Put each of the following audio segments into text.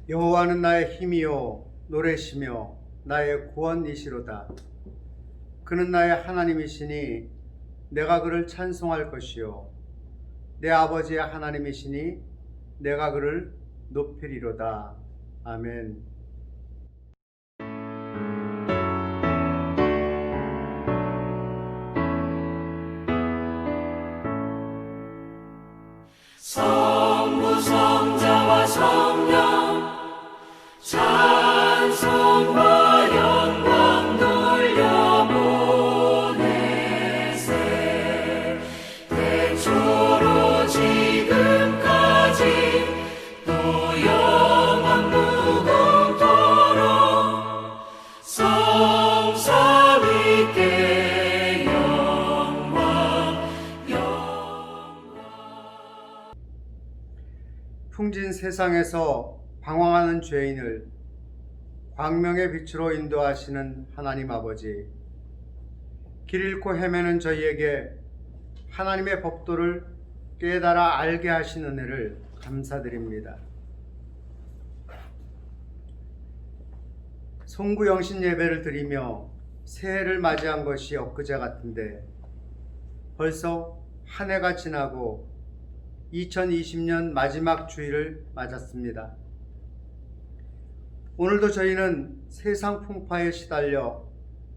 여호와는 나의 힘이요 노래시며 나의 구원이시로다. 그는 나의 하나님이시니 내가 그를 찬송할 것이요 내 아버지의 하나님이시니 내가 그를 높이리로다. 아멘. 성부 성자와 성령 찬송과 영광 돌려보내세. 태초로 지금까지 또 영원 무궁토록 성삼위께 영광. 풍진 세상에서 방황하는 죄인을 광명의 빛으로 인도하시는 하나님 아버지, 길 잃고 헤매는 저희에게 하나님의 법도를 깨달아 알게 하신 은혜를 감사드립니다. 송구 영신 예배를 드리며 새해를 맞이한 것이 엊그제 같은데 벌써 한 해가 지나고 2020년 마지막 주일을 맞았습니다. 오늘도 저희는 세상 풍파에 시달려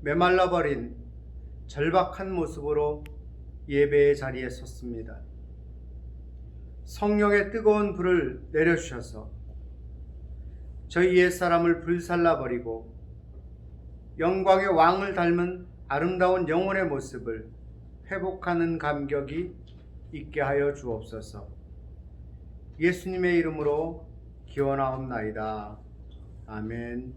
메말라버린 절박한 모습으로 예배의 자리에 섰습니다. 성령의 뜨거운 불을 내려주셔서 저희 옛사람을 불살라버리고 영광의 왕을 닮은 아름다운 영혼의 모습을 회복하는 감격이 있게 하여 주옵소서. 예수님의 이름으로 기원하옵나이다. 아멘.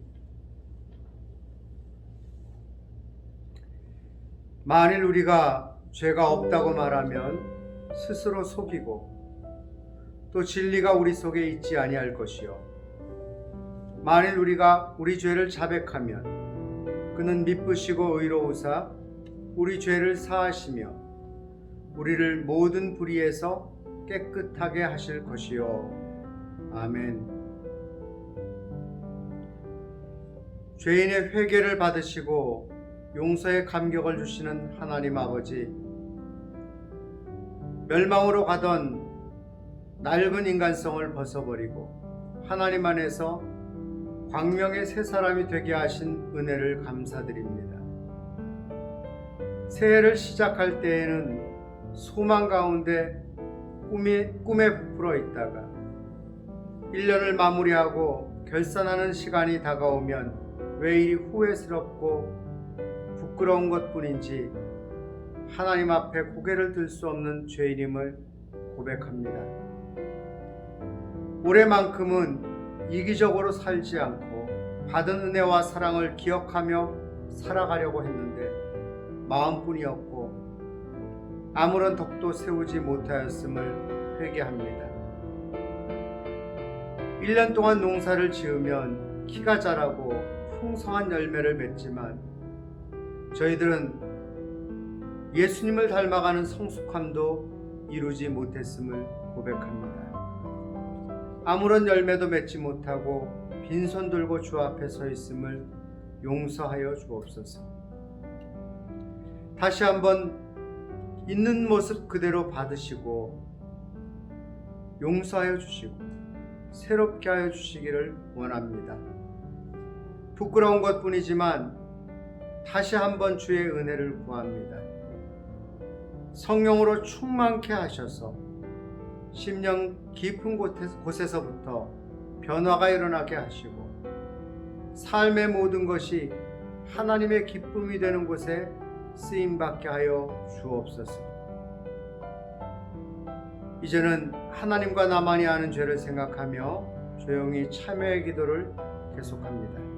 만일 우리가 죄가 없다고 말하면 스스로 속이고 또 진리가 우리 속에 있지 아니할 것이요 만일 우리가 우리 죄를 자백하면 그는 미쁘시고 의로우사 우리 죄를 사하시며 우리를 모든 불의에서 깨끗하게 하실 것이요 아멘. 죄인의 회개를 받으시고 용서의 감격을 주시는 하나님 아버지, 멸망으로 가던 낡은 인간성을 벗어버리고 하나님 안에서 광명의 새 사람이 되게 하신 은혜를 감사드립니다. 새해를 시작할 때에는 소망 가운데 꿈에 부풀어 있다가 1년을 마무리하고 결산하는 시간이 다가오면 왜 이리 후회스럽고 부끄러운 것뿐인지 하나님 앞에 고개를 들 수 없는 죄인임을 고백합니다. 올해만큼은 이기적으로 살지 않고 받은 은혜와 사랑을 기억하며 살아가려고 했는데 마음뿐이었고 아무런 덕도 세우지 못하였음을 회개합니다. 1년 동안 농사를 지으면 키가 자라고 풍성한 열매를 맺지만 저희들은 예수님을 닮아가는 성숙함도 이루지 못했음을 고백합니다. 아무런 열매도 맺지 못하고 빈손 들고 주 앞에 서 있음을 용서하여 주옵소서. 다시 한번 있는 모습 그대로 받으시고 용서하여 주시고 새롭게 하여 주시기를 원합니다. 부끄러운 것뿐이지만 다시 한번 주의 은혜를 구합니다. 성령으로 충만케 하셔서 심령 깊은 곳에서부터 변화가 일어나게 하시고 삶의 모든 것이 하나님의 기쁨이 되는 곳에 쓰임받게 하여 주옵소서. 이제는 하나님과 나만이 아는 죄를 생각하며 조용히 참여의 기도를 계속합니다.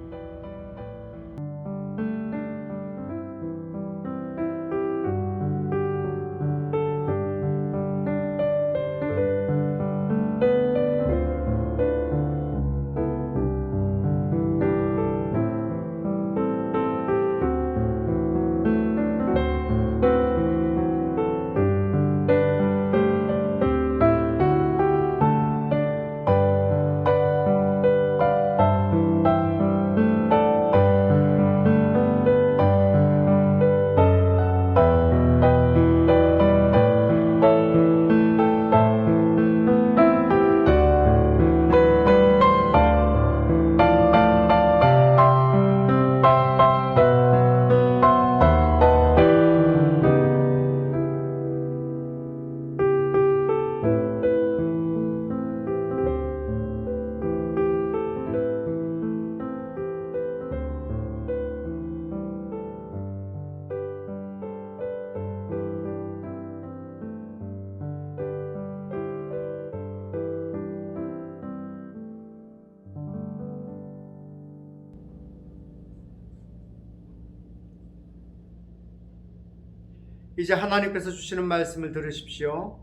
이제 하나님께서 주시는 말씀을 들으십시오.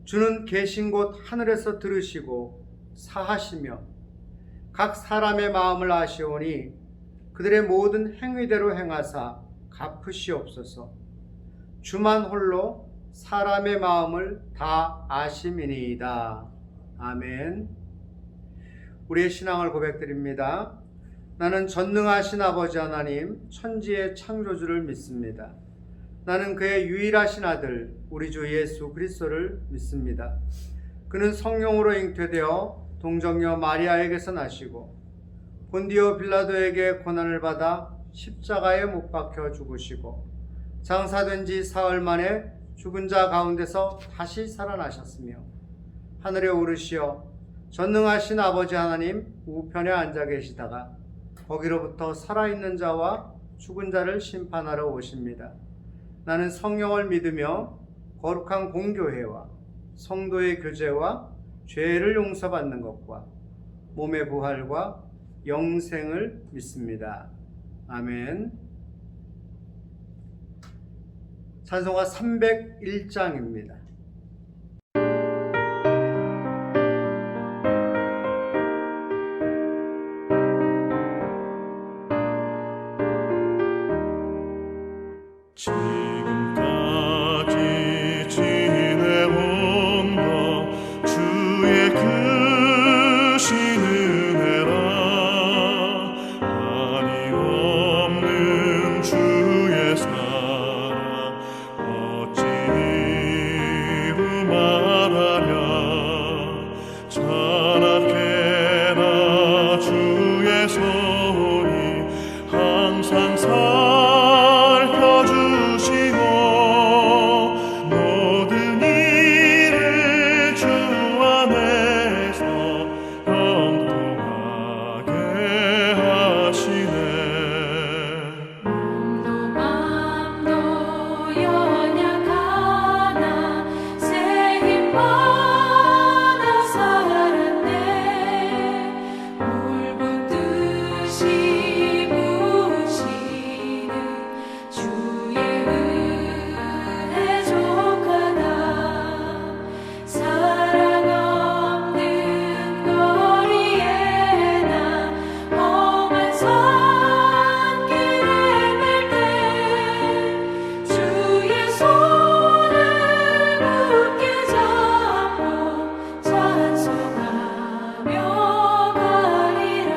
주는 계신 곳 하늘에서 들으시고 사하시며 각 사람의 마음을 아시오니 그들의 모든 행위대로 행하사 갚으시옵소서. 주만 홀로 사람의 마음을 다 아심이니이다. 아멘. 우리의 신앙을 고백드립니다. 나는 전능하신 아버지 하나님, 천지의 창조주를 믿습니다. 나는 그의 유일하신 아들, 우리 주 예수 그리스도를 믿습니다. 그는 성령으로 잉태되어 동정녀 마리아에게서 나시고 본디오 빌라도에게 고난을 받아 십자가에 못 박혀 죽으시고 장사된 지 사흘 만에 죽은 자 가운데서 다시 살아나셨으며 하늘에 오르시어 전능하신 아버지 하나님 우편에 앉아 계시다가 거기로부터 살아있는 자와 죽은 자를 심판하러 오십니다. 나는 성령을 믿으며 거룩한 공교회와 성도의 교제와 죄를 용서받는 것과 몸의 부활과 영생을 믿습니다. 아멘. 찬송가 301장입니다. 지금까지 지내온 것 주의 크신 은혜라. 한이 없는 주의 사랑 어찌 이루 말하랴. 자나깨나 주의 손이 항상 살펴주시고 모든 일을 주 안에서 형통하게 하시네. 몸도 맘도 연약하나 새 힘 받아 살았네. 울붓듯이 부시는 주의 은혜 족하다. 사랑 없는 거리에 나 험한 산길을 갈 때 주의 손을 굳게 잡고 찬송하며 가리라.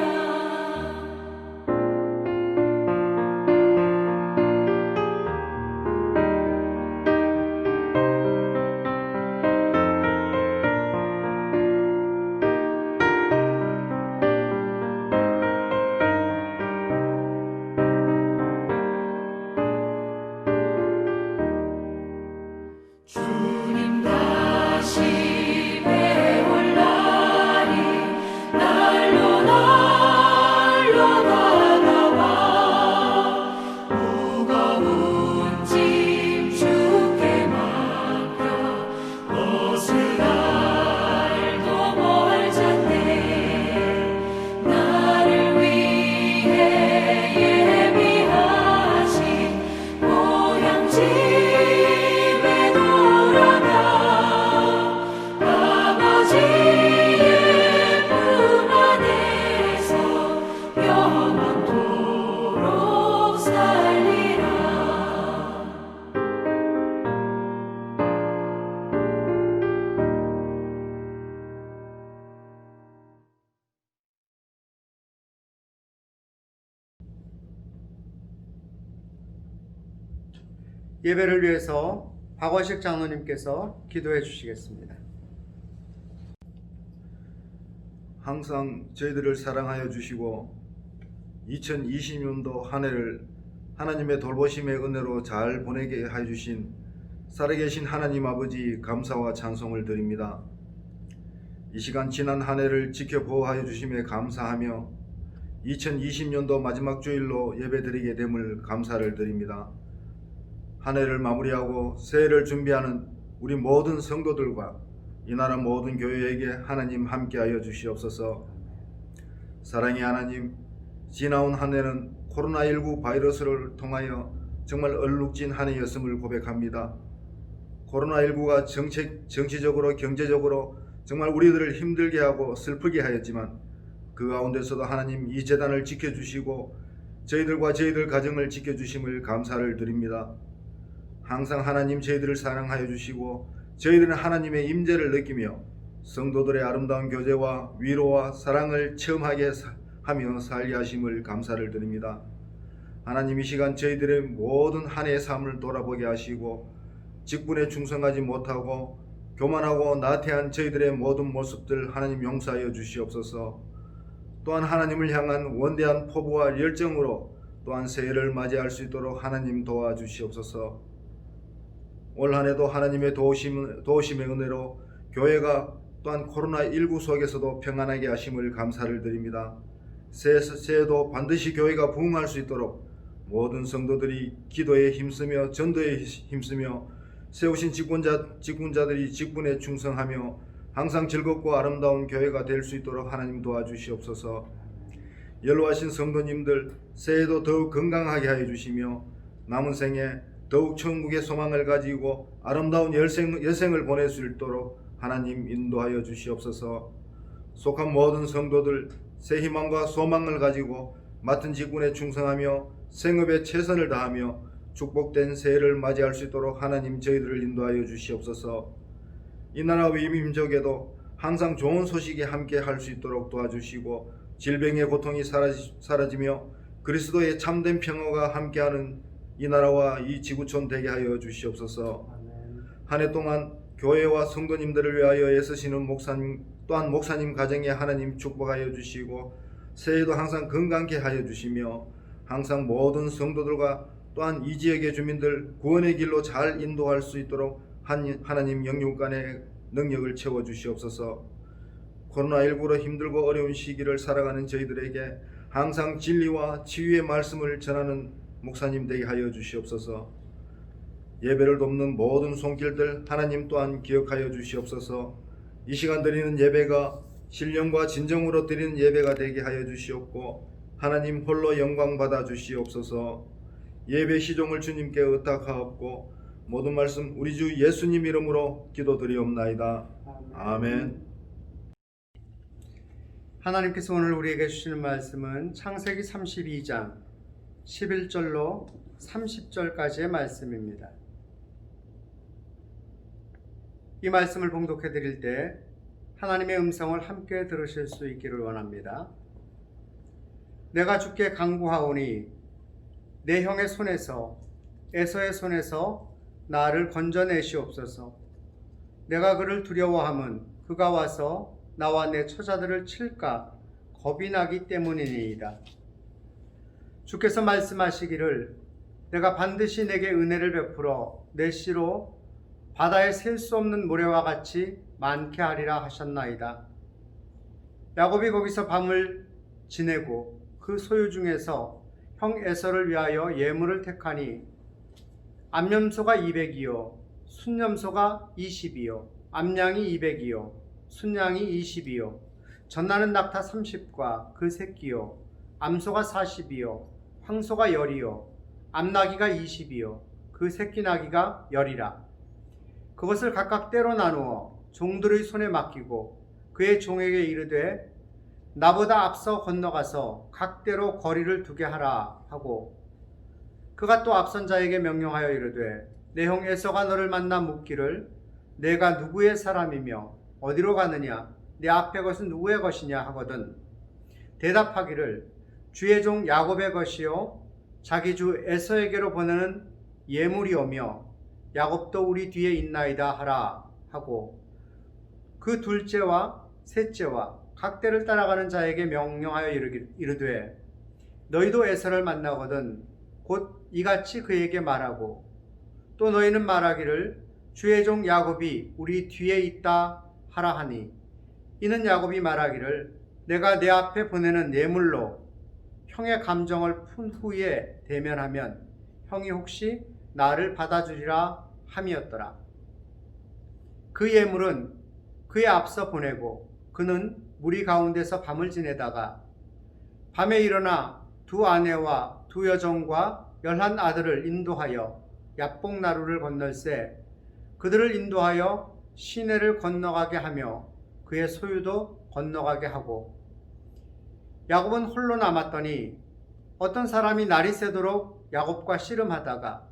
주님 다시 배울 날이 날로 다가와. 무거운 짐 주께 맡겨 벗을 날도 멀잖네. 나를 위해 예비하신 고향집에 돌아가 아버지의 품 안에서 영원토록 살리라. 예배를 위해서 박원식 장로님께서 기도해 주시겠습니다. 항상 저희들을 사랑하여 주시고 2020년도 한 해를 하나님의 돌보심의 은혜로 잘 보내게 하여 주신 살아계신 하나님 아버지 감사와 찬송을 드립니다. 이 시간 지난 한 해를 지켜 보호하여 주심에 감사하며 2020년도 마지막 주일로 예배드리게 됨을 감사를 드립니다. 한 해를 마무리하고 새해를 준비하는 우리 모든 성도들과 이 나라 모든 교회에게 하나님 함께하여 주시옵소서. 사랑의 하나님, 지나온 한 해는 코로나19 바이러스를 통하여 정말 얼룩진 한 해였음을 고백합니다. 코로나19가 정치적으로 경제적으로 정말 우리들을 힘들게 하고 슬프게 하였지만 그 가운데서도 하나님 이 재단을 지켜주시고 저희들과 저희들 가정을 지켜주심을 감사를 드립니다. 항상 하나님 저희들을 사랑하여 주시고 저희들은 하나님의 임재를 느끼며 성도들의 아름다운 교제와 위로와 사랑을 체험하게 하며 살게 하심을 감사를 드립니다. 하나님 이 시간 저희들의 모든 한 해의 삶을 돌아보게 하시고 직분에 충성하지 못하고 교만하고 나태한 저희들의 모든 모습들 하나님 용서하여 주시옵소서. 또한 하나님을 향한 원대한 포부와 열정으로 또한 새해를 맞이할 수 있도록 하나님 도와주시옵소서. 올 한해도 하나님의 도우심의 은혜로 교회가 또한 코로나19 속에서도 평안하게 하심을 감사를 드립니다. 새해도 반드시 교회가 부흥할 수 있도록 모든 성도들이 기도에 힘쓰며 전도에 힘쓰며 세우신 직분자들이 직분에 충성하며 항상 즐겁고 아름다운 교회가 될 수 있도록 하나님 도와주시옵소서. 연로하신 성도님들 새해도 더욱 건강하게 하여 주시며 남은 생에 더욱 천국의 소망을 가지고 아름다운 여생을 보낼 수 있도록 하나님 인도하여 주시옵소서. 속한 모든 성도들 새 희망과 소망을 가지고 맡은 직분에 충성하며 생업에 최선을 다하며 축복된 새해를 맞이할 수 있도록 하나님 저희들을 인도하여 주시옵소서. 이 나라 위민족에도 항상 좋은 소식이 함께 할 수 있도록 도와주시고 질병의 고통이 사라지며 그리스도의 참된 평화가 함께하는 이 나라와 이 지구촌 되게 하여 주시옵소서. 한 해 동안 교회와 성도님들을 위하여 애쓰시는 목사님 또한 목사님 가정에 하나님 축복하여 주시고 새해도 항상 건강케 하여 주시며 항상 모든 성도들과 또한 이 지역의 주민들 구원의 길로 잘 인도할 수 있도록 하나님 영육간의 능력을 채워 주시옵소서. 코로나19로 힘들고 어려운 시기를 살아가는 저희들에게 항상 진리와 치유의 말씀을 전하는 목사님 되게 하여 주시옵소서. 예배를 돕는 모든 손길들 하나님 또한 기억하여 주시옵소서. 이 시간 드리는 예배가 신령과 진정으로 드리는 예배가 되게 하여 주시옵고 하나님 홀로 영광 받아 주시옵소서. 예배 시종을 주님께 의탁하옵고 모든 말씀 우리 주 예수님 이름으로 기도드리옵나이다. 아멘. 하나님께서 오늘 우리에게 주시는 말씀은 창세기 32장 11절로 30절까지의 말씀입니다. 이 말씀을 봉독해 드릴 때 하나님의 음성을 함께 들으실 수 있기를 원합니다. 내가 주께 간구하오니 내 형의 손에서 에서의 손에서 나를 건져내시옵소서. 내가 그를 두려워함은 그가 와서 나와 내 처자들을 칠까 겁이 나기 때문이니이다. 주께서 말씀하시기를 내가 반드시 내게 은혜를 베풀어 내 씨로 바다에 셀 수 없는 모래와 같이 많게 하리라 하셨나이다. 야곱이 거기서 밤을 지내고 그 소유 중에서 형 에서를 위하여 예물을 택하니 암염소가 200이요 순염소가 20이요 암양이 200이요 순양이 20이요 전나는 낙타 30과 그 새끼요 암소가 40이요 황소가 10이요 암나귀가 20이요 그 새끼 나귀가 10이라. 그것을 각각 때로 나누어 종들의 손에 맡기고 그의 종에게 이르되 나보다 앞서 건너가서 각대로 거리를 두게 하라 하고 그가 또 앞선 자에게 명령하여 이르되 내 형 에서가 너를 만나 묻기를 내가 누구의 사람이며 어디로 가느냐 내 앞에 것은 누구의 것이냐 하거든 대답하기를 주의 종 야곱의 것이요 자기 주 에서에게로 보내는 예물이오며 야곱도 우리 뒤에 있나이다 하라 하고 그 둘째와 셋째와 각대를 따라가는 자에게 명령하여 이르되 너희도 에서를 만나거든 곧 이같이 그에게 말하고 또 너희는 말하기를 주의 종 야곱이 우리 뒤에 있다 하라 하니 이는 야곱이 말하기를 내가 내 앞에 보내는 예물로 형의 감정을 푼 후에 대면하면 형이 혹시 나를 받아주리라 함이었더라. 그 예물은 그의 앞서 보내고 그는 무리 가운데서 밤을 지내다가 밤에 일어나 두 아내와 두 여종과 열한 아들을 인도하여 야복나루를 건널세 그들을 인도하여 시내를 건너가게 하며 그의 소유도 건너가게 하고 야곱은 홀로 남았더니 어떤 사람이 날이 새도록 야곱과 씨름하다가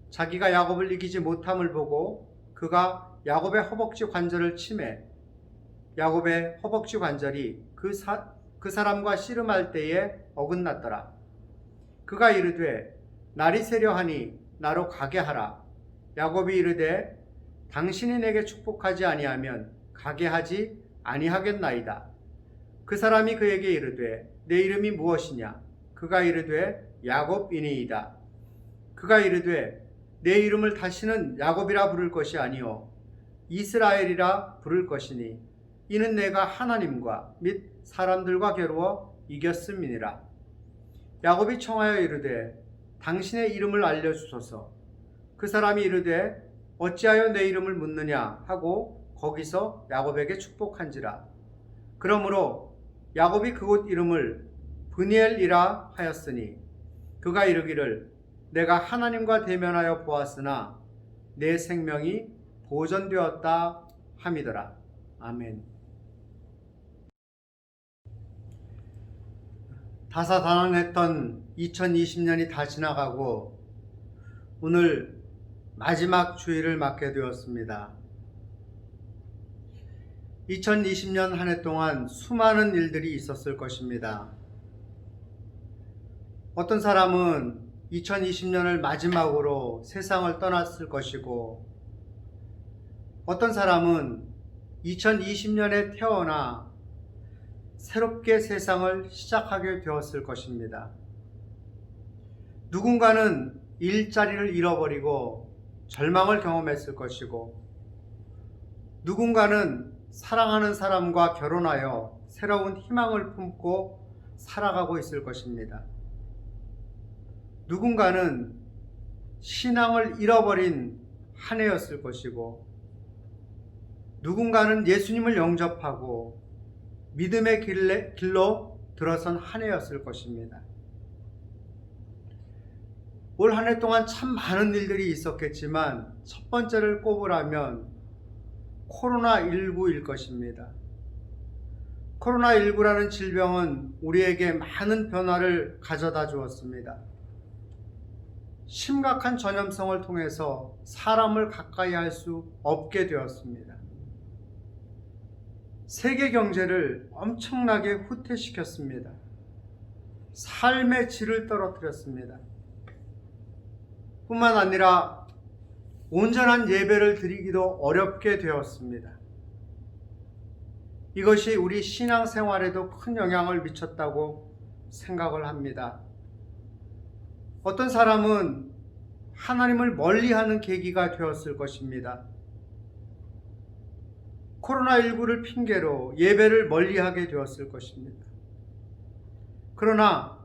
자기가 야곱을 이기지 못함을 보고 그가 야곱의 허벅지 관절을 치매 야곱의 허벅지 관절이 그 사람과 씨름할 때에 어긋났더라. 그가 이르되 날이 새려 하니 나로 가게 하라. 야곱이 이르되 당신이 내게 축복하지 아니하면 가게 하지 아니하겠나이다. 그 사람이 그에게 이르되 내 이름이 무엇이냐? 그가 이르되 야곱이니이다. 그가 이르되 내 이름을 다시는 야곱이라 부를 것이 아니요 이스라엘이라 부를 것이니 이는 내가 하나님과 및 사람들과 겨루어 이겼음이니라. 야곱이 청하여 이르되 당신의 이름을 알려주소서. 그 사람이 이르되 어찌하여 내 이름을 묻느냐 하고 거기서 야곱에게 축복한지라. 그러므로 야곱이 그곳 이름을 브니엘이라 하였으니 그가 이르기를 내가 하나님과 대면하여 보았으나 내 생명이 보존되었다 함이더라. 아멘. 다사다난했던 2020년이 다 지나가고 오늘 마지막 주일을 맞게 되었습니다. 2020년 한 해 동안 수많은 일들이 있었을 것입니다. 어떤 사람은 2020년을 마지막으로 세상을 떠났을 것이고 어떤 사람은 2020년에 태어나 새롭게 세상을 시작하게 되었을 것입니다. 누군가는 일자리를 잃어버리고 절망을 경험했을 것이고 누군가는 사랑하는 사람과 결혼하여 새로운 희망을 품고 살아가고 있을 것입니다. 누군가는 신앙을 잃어버린 한 해였을 것이고 누군가는 예수님을 영접하고 믿음의 길로 들어선 한 해였을 것입니다. 올 한 해 동안 참 많은 일들이 있었겠지만 첫 번째를 꼽으라면 코로나19일 것입니다. 코로나19라는 질병은 우리에게 많은 변화를 가져다 주었습니다. 심각한 전염성을 통해서 사람을 가까이 할 수 없게 되었습니다. 세계 경제를 엄청나게 후퇴시켰습니다. 삶의 질을 떨어뜨렸습니다. 뿐만 아니라 온전한 예배를 드리기도 어렵게 되었습니다. 이것이 우리 신앙생활에도 큰 영향을 미쳤다고 생각을 합니다. 어떤 사람은 하나님을 멀리하는 계기가 되었을 것입니다. 코로나19를 핑계로 예배를 멀리하게 되었을 것입니다. 그러나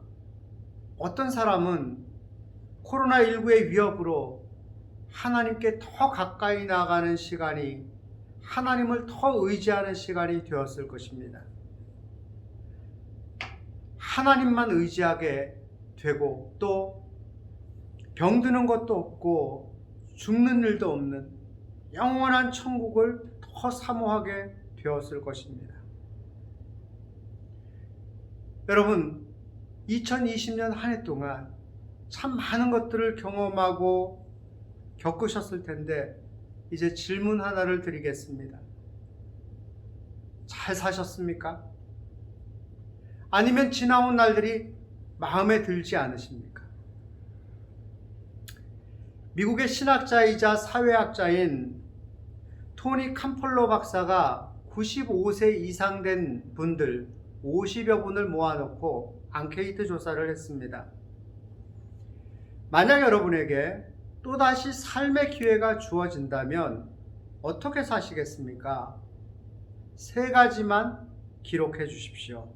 어떤 사람은 코로나19의 위협으로 하나님께 더 가까이 나가는 시간이, 하나님을 더 의지하는 시간이 되었을 것입니다. 하나님만 의지하게 되고 또 병드는 것도 없고 죽는 일도 없는 영원한 천국을 더 사모하게 되었을 것입니다. 여러분, 2020년 한 해 동안 참 많은 것들을 경험하고 겪으셨을 텐데 이제 질문 하나를 드리겠습니다. 잘 사셨습니까? 아니면 지나온 날들이 마음에 들지 않으십니까? 미국의 신학자이자 사회학자인 토니 캄폴로 박사가 95세 이상 된 분들 50여 분을 모아놓고 앙케이트 조사를 했습니다. 만약 여러분에게 또다시 삶의 기회가 주어진다면 어떻게 사시겠습니까? 3가지만 기록해 주십시오.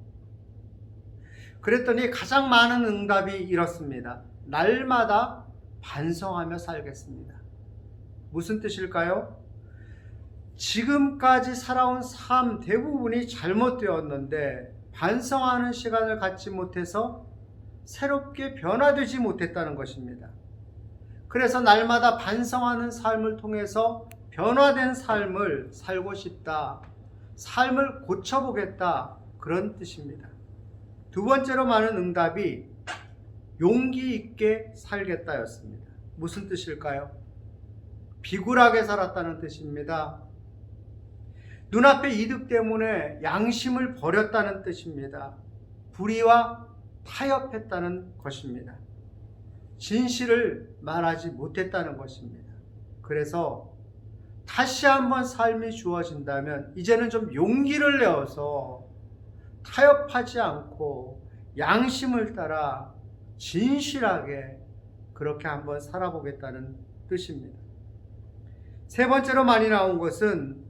그랬더니 가장 많은 응답이 이렇습니다. 날마다 반성하며 살겠습니다. 무슨 뜻일까요? 지금까지 살아온 삶 대부분이 잘못되었는데 반성하는 시간을 갖지 못해서 새롭게 변화되지 못했다는 것입니다. 그래서 날마다 반성하는 삶을 통해서 변화된 삶을 살고 싶다. 삶을 고쳐보겠다. 그런 뜻입니다. 두 번째로 많은 응답이 용기 있게 살겠다였습니다. 무슨 뜻일까요? 비굴하게 살았다는 뜻입니다. 눈앞의 이득 때문에 양심을 버렸다는 뜻입니다. 불의와 타협했다는 것입니다. 진실을 말하지 못했다는 것입니다. 그래서 다시 한번 삶이 주어진다면 이제는 좀 용기를 내어서 타협하지 않고 양심을 따라 진실하게 그렇게 한번 살아보겠다는 뜻입니다. 세 번째로 많이 나온 것은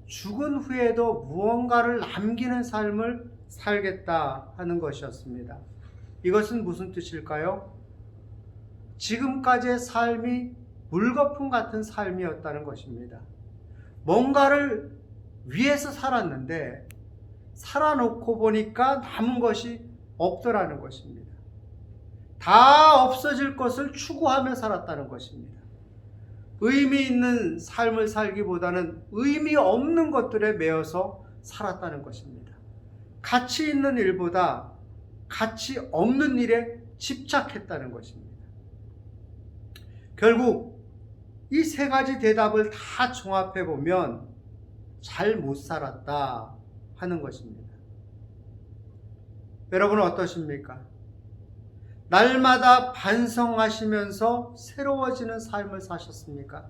죽은 후에도 무언가를 남기는 삶을 살겠다 하는 것이었습니다. 이것은 무슨 뜻일까요? 지금까지의 삶이 물거품 같은 삶이었다는 것입니다. 뭔가를 위해서 살았는데 살아놓고 보니까 남은 것이 없더라는 것입니다. 다 없어질 것을 추구하며 살았다는 것입니다. 의미 있는 삶을 살기보다는 의미 없는 것들에 매여서 살았다는 것입니다. 가치 있는 일보다 가치 없는 일에 집착했다는 것입니다. 결국 이 세 가지 대답을 다 종합해 보면 잘 못 살았다 하는 것입니다. 여러분은 어떠십니까? 날마다 반성하시면서 새로워지는 삶을 사셨습니까?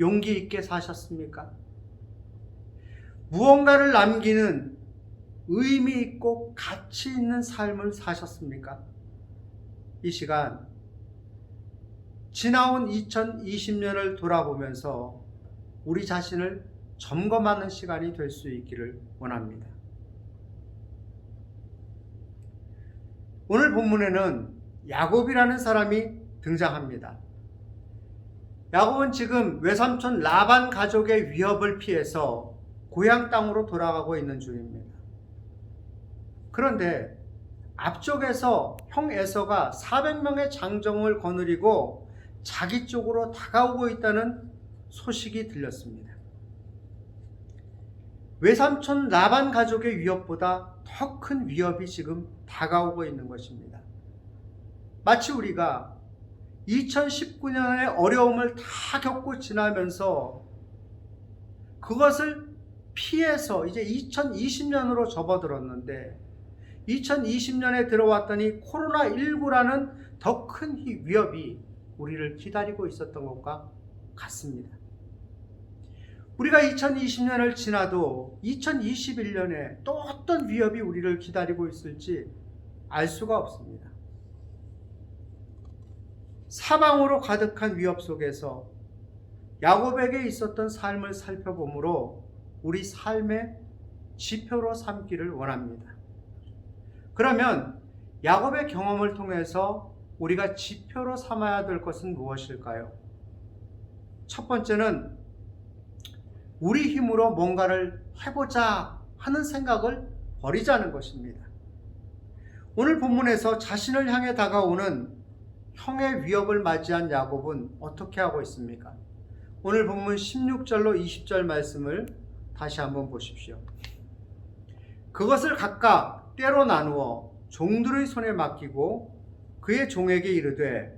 용기 있게 사셨습니까? 무언가를 남기는 의미 있고 가치 있는 삶을 사셨습니까? 이 시간 지나온 2020년을 돌아보면서 우리 자신을 점검하는 시간이 될 수 있기를 원합니다. 오늘 본문에는 야곱이라는 사람이 등장합니다. 야곱은 지금 외삼촌 라반 가족의 위협을 피해서 고향 땅으로 돌아가고 있는 중입니다. 그런데 앞쪽에서 형 에서가 400명의 장정을 거느리고 자기 쪽으로 다가오고 있다는 소식이 들렸습니다. 외삼촌 라반 가족의 위협보다 더 큰 위협이 지금 다가오고 있는 것입니다. 마치 우리가 2019년의 어려움을 다 겪고 지나면서 그것을 피해서 이제 2020년으로 접어들었는데 2020년에 들어왔더니 코로나19라는 더 큰 위협이 우리를 기다리고 있었던 것과 같습니다. 우리가 2020년을 지나도 2021년에 또 어떤 위협이 우리를 기다리고 있을지 알 수가 없습니다. 사방으로 가득한 위협 속에서 야곱에게 있었던 삶을 살펴보므로 우리 삶의 지표로 삼기를 원합니다. 그러면 야곱의 경험을 통해서 우리가 지표로 삼아야 될 것은 무엇일까요? 첫 번째는 우리 힘으로 뭔가를 해보자 하는 생각을 버리자는 것입니다. 오늘 본문에서 자신을 향해 다가오는 형의 위협을 맞이한 야곱은 어떻게 하고 있습니까? 오늘 본문 16절로 20절 말씀을 다시 한번 보십시오. 그것을 각각 때로 나누어 종들의 손에 맡기고 그의 종에게 이르되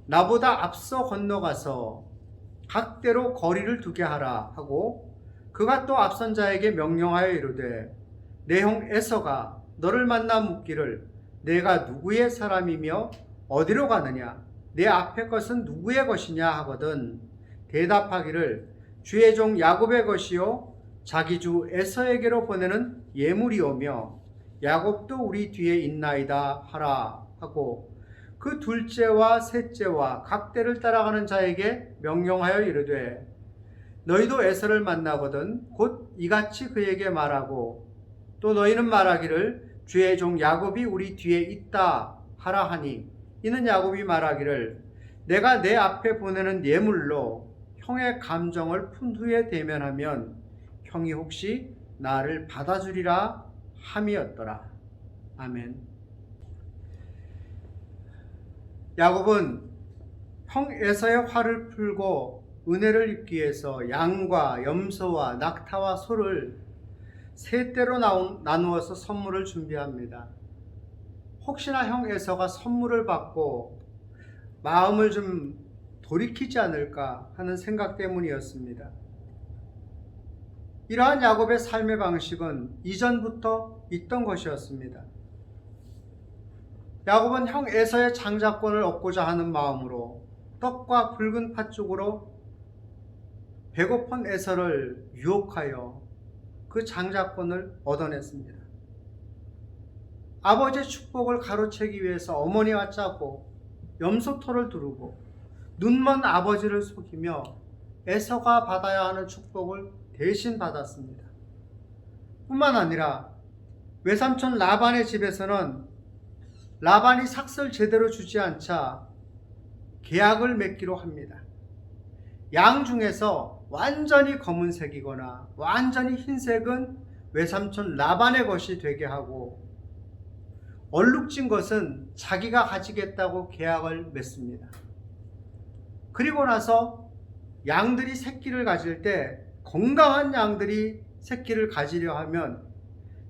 나보다 앞서 건너가서 각대로 거리를 두게 하라 하고 그가 또 앞선 자에게 명령하여 이르되 내 형 에서가 너를 만나 묻기를 내가 누구의 사람이며 어디로 가느냐 내 앞의 것은 누구의 것이냐 하거든 대답하기를 주의 종 야곱의 것이요 자기 주 에서에게로 보내는 예물이오며 야곱도 우리 뒤에 있나이다 하라 하고 그 둘째와 셋째와 각대를 따라가는 자에게 명령하여 이르되 너희도 에서를 만나거든 곧 이같이 그에게 말하고 또 너희는 말하기를 주의 종 야곱이 우리 뒤에 있다 하라 하니 이는 야곱이 말하기를 내가 내 앞에 보내는 예물로 형의 감정을 푼 후에 대면하면 형이 혹시 나를 받아주리라 함이었더라. 아멘. 야곱은 형 에서의 화를 풀고 은혜를 입기 위해서 양과 염소와 낙타와 소를 세 떼로 나누어서 선물을 준비합니다. 혹시나 형 에서가 선물을 받고 마음을 좀 돌이키지 않을까 하는 생각 때문이었습니다. 이러한 야곱의 삶의 방식은 이전부터 있던 것이었습니다. 야곱은 형 에서의 장자권을 얻고자 하는 마음으로 떡과 붉은 팥죽으로 배고픈 에서를 유혹하여 그 장자권을 얻어냈습니다. 아버지의 축복을 가로채기 위해서 어머니와 짜고 염소토를 두르고 눈먼 아버지를 속이며 에서가 받아야 하는 축복을 대신 받았습니다. 뿐만 아니라 외삼촌 라반의 집에서는 라반이 삭슬 제대로 주지 않자 계약을 맺기로 합니다. 양 중에서 완전히 검은색이거나 완전히 흰색은 외삼촌 라반의 것이 되게 하고 얼룩진 것은 자기가 가지겠다고 계약을 맺습니다. 그리고 나서 양들이 새끼를 가질 때 건강한 양들이 새끼를 가지려 하면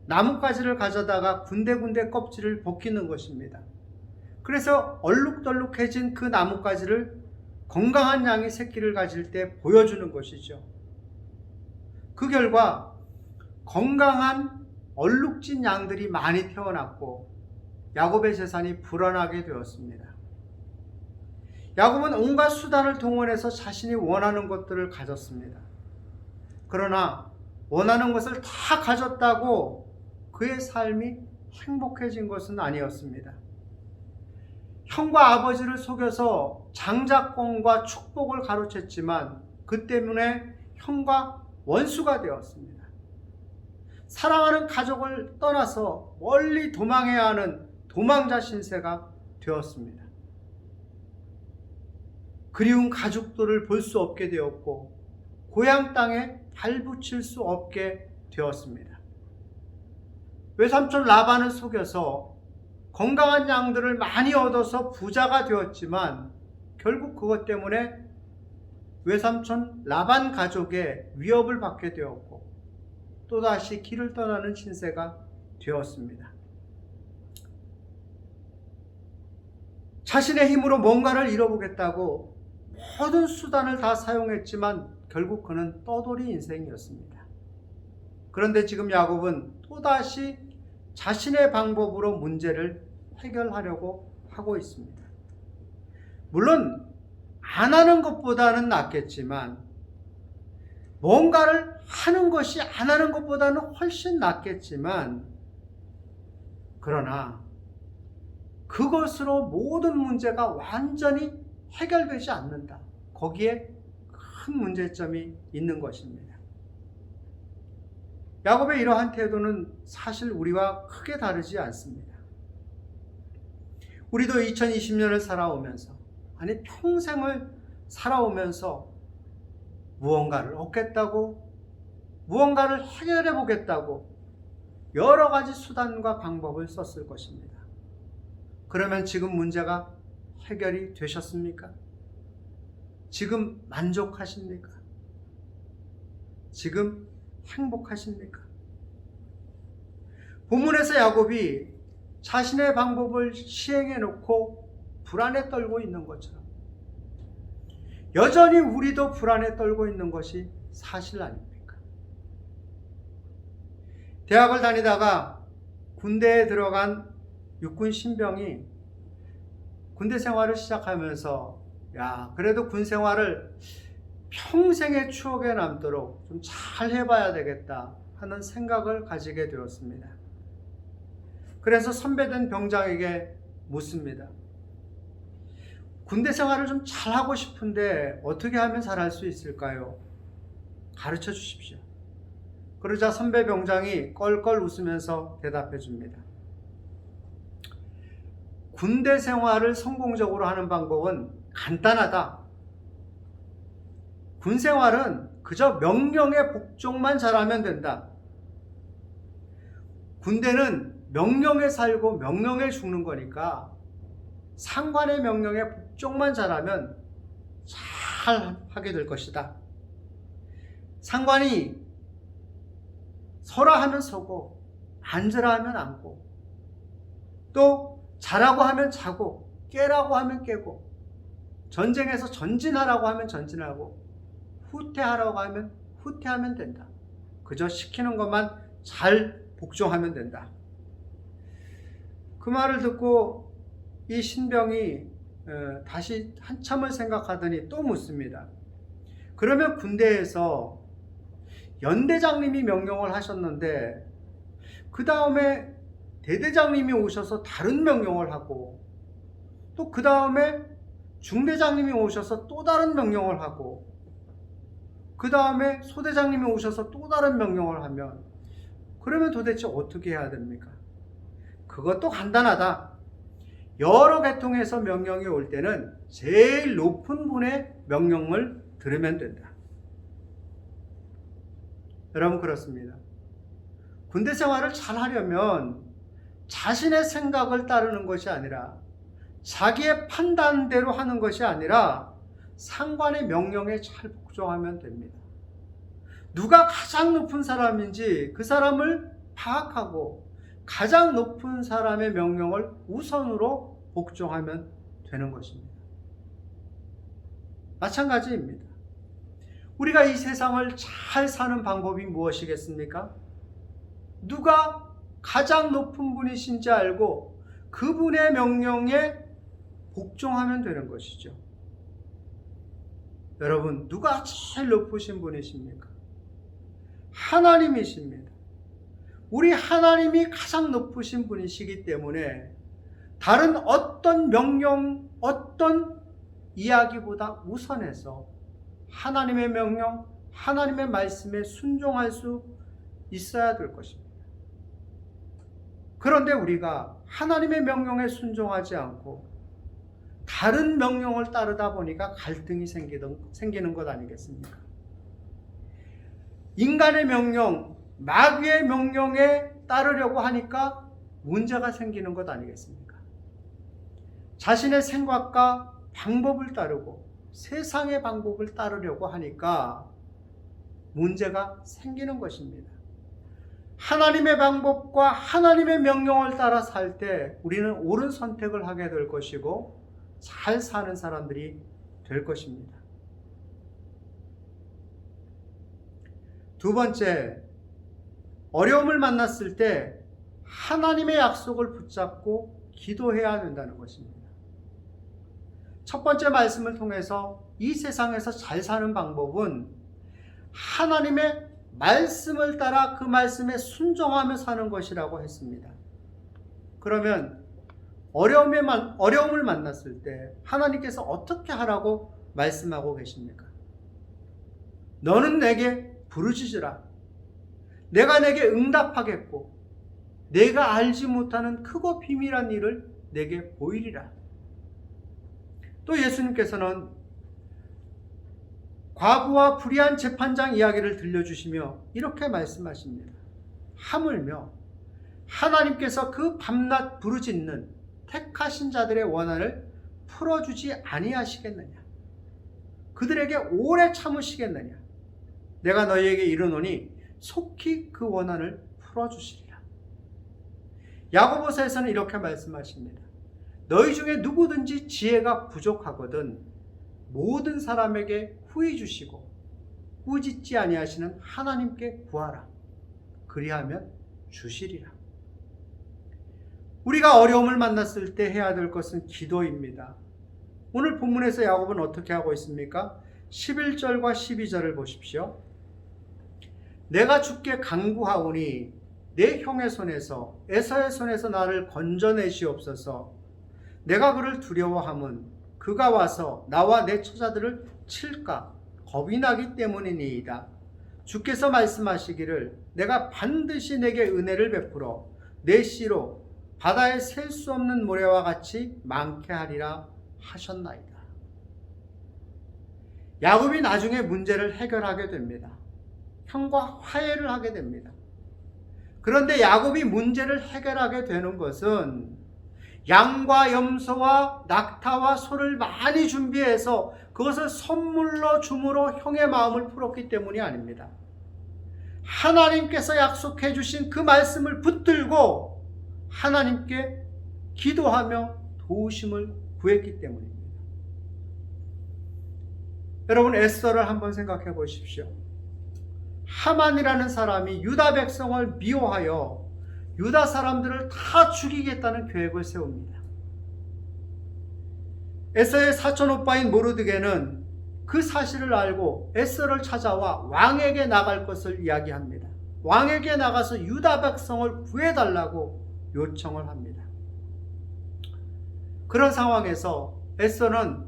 나뭇가지를 가져다가 군데군데 껍질을 벗기는 것입니다. 그래서 얼룩덜룩해진 그 나뭇가지를 건강한 양이 새끼를 가질 때 보여주는 것이죠. 그 결과 건강한 얼룩진 양들이 많이 태어났고 야곱의 재산이 불어나게 되었습니다. 야곱은 온갖 수단을 동원해서 자신이 원하는 것들을 가졌습니다. 그러나 원하는 것을 다 가졌다고 그의 삶이 행복해진 것은 아니었습니다. 형과 아버지를 속여서 장자권과 축복을 가로챘지만 그 때문에 형과 원수가 되었습니다. 사랑하는 가족을 떠나서 멀리 도망해야 하는 도망자 신세가 되었습니다. 그리운 가족들을 볼 수 없게 되었고 고향 땅에 발붙일 수 없게 되었습니다. 외삼촌 라반을 속여서 건강한 양들을 많이 얻어서 부자가 되었지만 결국 그것 때문에 외삼촌 라반 가족의 위협을 받게 되었고 또다시 길을 떠나는 신세가 되었습니다. 자신의 힘으로 뭔가를 이뤄보겠다고 모든 수단을 다 사용했지만 결국 그는 떠돌이 인생이었습니다. 그런데 지금 야곱은 또다시 자신의 방법으로 문제를 해결하려고 하고 있습니다. 물론 안 하는 것보다는 낫겠지만 뭔가를 하는 것이 안 하는 것보다는 훨씬 낫겠지만 그러나 그것으로 모든 문제가 완전히 해결되지 않는다. 거기에 큰 문제점이 있는 것입니다. 야곱의 이러한 태도는 사실 우리와 크게 다르지 않습니다. 우리도 2020년을 살아오면서 아니 평생을 살아오면서 무언가를 얻겠다고 무언가를 해결해 보겠다고 여러 가지 수단과 방법을 썼을 것입니다. 그러면 지금 문제가 해결이 되셨습니까? 지금 만족하십니까? 지금 행복하십니까? 본문에서 야곱이 자신의 방법을 시행해 놓고 불안에 떨고 있는 것처럼 여전히 우리도 불안에 떨고 있는 것이 사실 아닙니까? 대학을 다니다가 군대에 들어간 육군 신병이 군대 생활을 시작하면서 그래도 군 생활을 평생의 추억에 남도록 좀 잘 해봐야 되겠다 하는 생각을 가지게 되었습니다. 그래서 선배된 병장에게 묻습니다. 군대 생활을 좀 잘하고 싶은데 어떻게 하면 잘할 수 있을까요? 가르쳐 주십시오. 그러자 선배 병장이 껄껄 웃으면서 대답해 줍니다. 군대 생활을 성공적으로 하는 방법은 간단하다. 군 생활은 그저 명령의 복종만 잘하면 된다. 군대는 명령에 살고 명령에 죽는 거니까 상관의 명령에 복종만 잘하면 잘 하게 될 것이다. 상관이 서라 하면 서고 앉으라 하면 앉고 또 자라고 하면 자고 깨라고 하면 깨고 전쟁에서 전진하라고 하면 전진하고 후퇴하라고 하면 후퇴하면 된다. 그저 시키는 것만 잘 복종하면 된다. 그 말을 듣고 이 신병이 다시 한참을 생각하더니 또 묻습니다. 그러면 군대에서 연대장님이 명령을 하셨는데 그 다음에 대대장님이 오셔서 다른 명령을 하고 또 그 다음에 중대장님이 오셔서 또 다른 명령을 하고 그 다음에 소대장님이 오셔서 또 다른 명령을 하면 그러면 도대체 어떻게 해야 됩니까? 그것도 간단하다. 여러 계통에서 명령이 올 때는 제일 높은 분의 명령을 들으면 된다. 여러분 그렇습니다. 군대 생활을 잘 하려면 자신의 생각을 따르는 것이 아니라 자기의 판단대로 하는 것이 아니라 상관의 명령에 잘 복종하면 됩니다. 누가 가장 높은 사람인지 그 사람을 파악하고 가장 높은 사람의 명령을 우선으로 복종하면 되는 것입니다. 마찬가지입니다. 우리가 이 세상을 잘 사는 방법이 무엇이겠습니까? 누가 가장 높은 분이신지 알고 그분의 명령에 복종하면 되는 것이죠. 여러분, 누가 제일 높으신 분이십니까? 하나님이십니다. 우리 하나님이 가장 높으신 분이시기 때문에 다른 어떤 명령, 어떤 이야기보다 우선해서 하나님의 명령, 하나님의 말씀에 순종할 수 있어야 될 것입니다. 그런데 우리가 하나님의 명령에 순종하지 않고 다른 명령을 따르다 보니까 갈등이 생기는 것 아니겠습니까? 인간의 명령, 마귀의 명령에 따르려고 하니까 문제가 생기는 것 아니겠습니까? 자신의 생각과 방법을 따르고 세상의 방법을 따르려고 하니까 문제가 생기는 것입니다. 하나님의 방법과 하나님의 명령을 따라 살 때 우리는 옳은 선택을 하게 될 것이고 잘 사는 사람들이 될 것입니다. 두 번째, 어려움을 만났을 때 하나님의 약속을 붙잡고 기도해야 된다는 것입니다. 첫 번째 말씀을 통해서 이 세상에서 잘 사는 방법은 하나님의 말씀을 따라 그 말씀에 순종하며 사는 것이라고 했습니다. 그러면 어려움을 만났을 때 하나님께서 어떻게 하라고 말씀하고 계십니까? 너는 내게 부르짖으라. 내가 내게 응답하겠고 내가 알지 못하는 크고 비밀한 일을 내게 보이리라. 또 예수님께서는 과부와 불의한 재판장 이야기를 들려주시며 이렇게 말씀하십니다. 하물며 하나님께서 그 밤낮 부르짖는 택하신 자들의 원한을 풀어주지 아니하시겠느냐? 그들에게 오래 참으시겠느냐? 내가 너희에게 이르노니 속히 그 원한을 풀어주시리라. 야고보서에서는 이렇게 말씀하십니다. 너희 중에 누구든지 지혜가 부족하거든 모든 사람에게 후히 주시고 꾸짖지 아니하시는 하나님께 구하라. 그리하면 주시리라. 우리가 어려움을 만났을 때 해야 될 것은 기도입니다. 오늘 본문에서 야곱은 어떻게 하고 있습니까? 11절과 12절을 보십시오. 내가 주께 간구하오니 내 형의 손에서 에서의 손에서 나를 건져내시옵소서. 내가 그를 두려워함은 그가 와서 나와 내 처자들을 칠까 겁이 나기 때문이니이다. 주께서 말씀하시기를 내가 반드시 내게 은혜를 베풀어 내 씨로 바다에 셀 수 없는 모래와 같이 많게 하리라 하셨나이다. 야곱이 나중에 문제를 해결하게 됩니다. 형과 화해를 하게 됩니다. 그런데 야곱이 문제를 해결하게 되는 것은 양과 염소와 낙타와 소를 많이 준비해서 그것을 선물로 줌으로 형의 마음을 풀었기 때문이 아닙니다. 하나님께서 약속해 주신 그 말씀을 붙들고 하나님께 기도하며 도우심을 구했기 때문입니다. 여러분, 에스더를 한번 생각해 보십시오. 하만이라는 사람이 유다 백성을 미워하여 유다 사람들을 다 죽이겠다는 계획을 세웁니다. 에스더의 사촌 오빠인 모르드게는 그 사실을 알고 에스더를 찾아와 왕에게 나갈 것을 이야기합니다. 왕에게 나가서 유다 백성을 구해달라고 요청을 합니다. 그런 상황에서 에스더는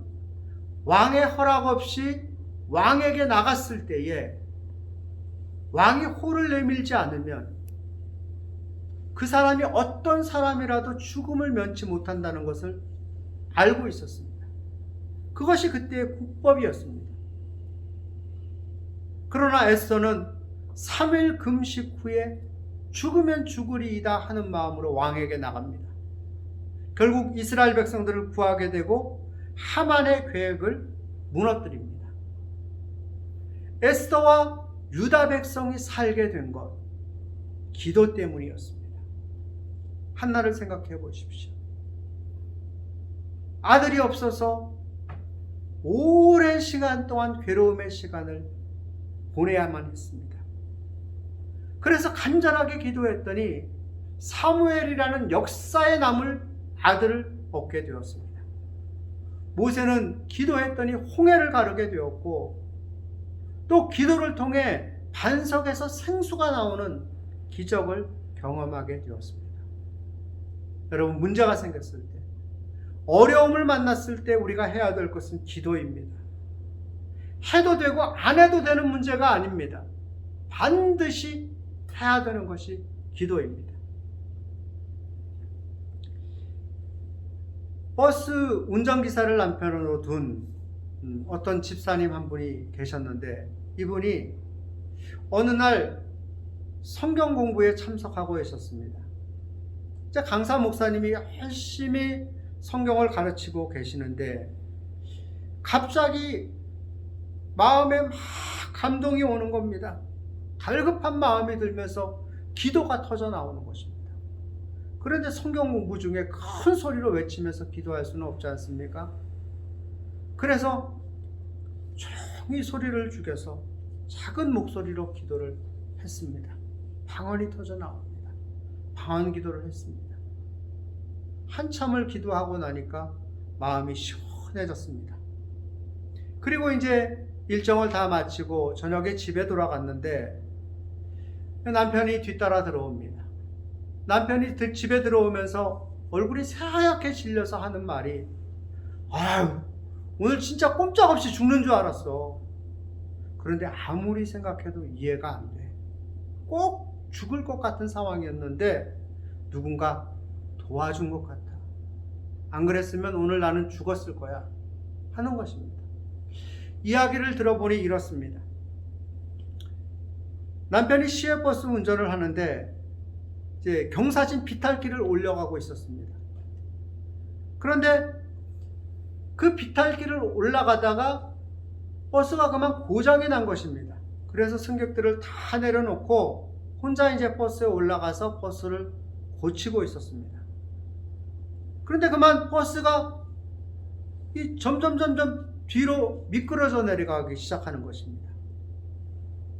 왕의 허락 없이 왕에게 나갔을 때에 왕이 호를 내밀지 않으면 그 사람이 어떤 사람이라도 죽음을 면치 못한다는 것을 알고 있었습니다. 그것이 그때의 국법이었습니다. 그러나 에스더는 3일 금식 후에 죽으면 죽으리이다 하는 마음으로 왕에게 나갑니다. 결국 이스라엘 백성들을 구하게 되고 하만의 계획을 무너뜨립니다. 에스더와 유다 백성이 살게 된 것, 기도 때문이었습니다. 한나를 생각해 보십시오. 아들이 없어서 오랜 시간 동안 괴로움의 시간을 보내야만 했습니다. 그래서 간절하게 기도했더니 사무엘이라는 역사에 남을 아들을 얻게 되었습니다. 모세는 기도했더니 홍해를 가르게 되었고, 또 기도를 통해 반석에서 생수가 나오는 기적을 경험하게 되었습니다. 여러분, 문제가 생겼을 때, 어려움을 만났을 때 우리가 해야 될 것은 기도입니다. 해도 되고 안 해도 되는 문제가 아닙니다. 반드시 해야 되는 것이 기도입니다. 버스 운전기사를 남편으로 둔 어떤 집사님 한 분이 계셨는데, 이분이 어느 날 성경 공부에 참석하고 있었습니다. 강사 목사님이 열심히 성경을 가르치고 계시는데 갑자기 마음에 막 감동이 오는 겁니다. 갈급한 마음이 들면서 기도가 터져 나오는 것입니다. 그런데 성경 공부 중에 큰 소리로 외치면서 기도할 수는 없지 않습니까? 그래서 조용히 소리를 죽여서 작은 목소리로 기도를 했습니다. 방언이 터져 나옵니다. 방언 기도를 했습니다. 한참을 기도하고 나니까 마음이 시원해졌습니다. 그리고 이제 일정을 다 마치고 저녁에 집에 돌아갔는데 남편이 뒤따라 들어옵니다. 남편이 집에 들어오면서 얼굴이 새하얗게 질려서 하는 말이, 아유, 오늘 진짜 꼼짝없이 죽는 줄 알았어. 그런데 아무리 생각해도 이해가 안 돼. 꼭 죽을 것 같은 상황이었는데 누군가 도와준 것 같아. 안 그랬으면 오늘 나는 죽었을 거야 하는 것입니다. 이야기를 들어보니 이렇습니다. 남편이 시외버스 운전을 하는데 이제 경사진 비탈길을 올라가고 있었습니다. 그런데 그 비탈길을 올라가다가 버스가 그만 고장이 난 것입니다. 그래서 승객들을 다 내려놓고 혼자 이제 버스에 올라가서 버스를 고치고 있었습니다. 그런데 그만 버스가 점점 뒤로 미끄러져 내려가기 시작하는 것입니다.